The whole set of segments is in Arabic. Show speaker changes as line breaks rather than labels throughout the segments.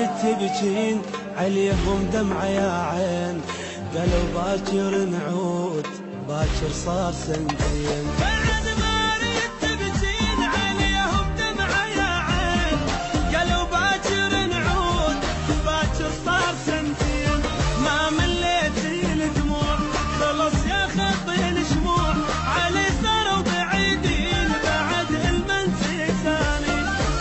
اريد تبكين عليهم دمعة يا عين، قالوا باكر نعود باكر صار سنتين.
بعد ما اريد تبكين عليهم دمعة يا عين، قالوا باكر نعود باكر صار سنتين. ما مليت الدموع خلص يا خطي الشموع، علي صاروا بعيدين بعد المنسي ثاني.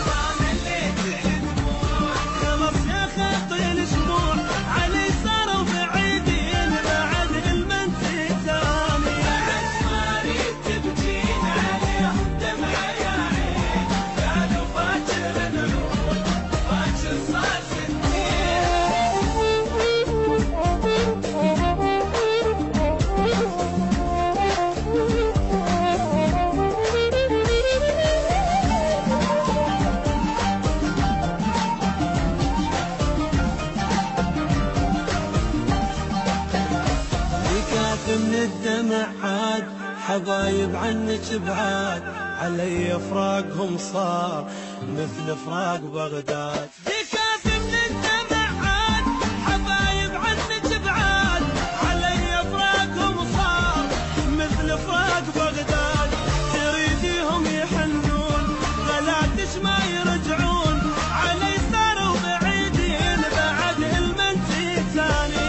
ما مليت الدموع خلص يا خطي الشموع، علي صاروا بعيدين بعد المنسي ثاني. بعد ما اريد تبكين عليهم دمعة يا عين، قالوا باكر نعود باكر صار
من الدمع عاد حبايب عنك بعاد، علي فراقهم صار مثل فراق بغداد.
بكاف من الدمع عاد حبايب عنك بعاد، علي فراقهم صار مثل فراق بغداد. تريديهم يحنون غلاتش ما يرجعون، علي صاروا بعيدين بعد المنسي ثاني.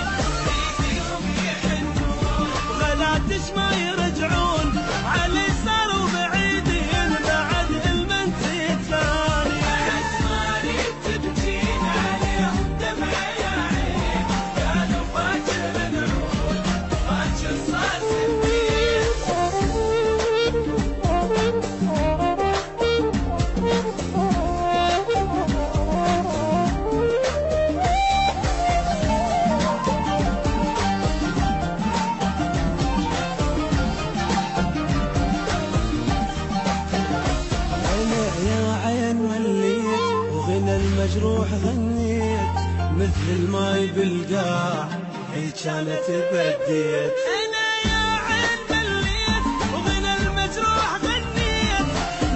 غلاتش ما يرجعون، علي صاروا بعيدين بعد المنسي ثاني. بعد ما اريد تبكين عليهم دمعة يا عين، قالوا باكر نعود باكر صار سنين.
المجروح غنيت مثل الماي بالقاع، هي كانت بديت.
انا يا عين مليت وغنى المجروح غنيت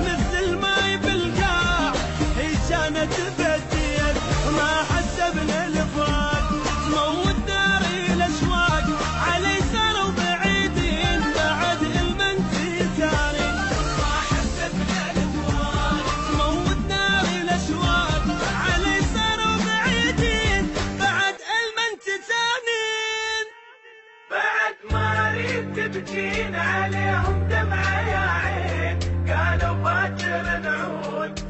مثل الماي بالقاع، هي كانت بديت. ما حسبنا الفراق تموت داري الاشواق، علي صاروا بعيدين بعد المنسي ثاني. ما حسبنا الفراق تموت داري الاشواق، علي صاروا بعيدين بعد المنسي ثاني. بعد ما اريد تبكين عليهم دمعة يا عين، قالوا باكر نعود.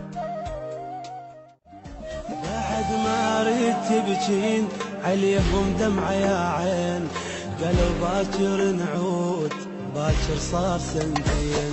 بعد ما اريد تبكين عليهم دمعة يا عين، قالوا باكر نعود باكر صار سنتين.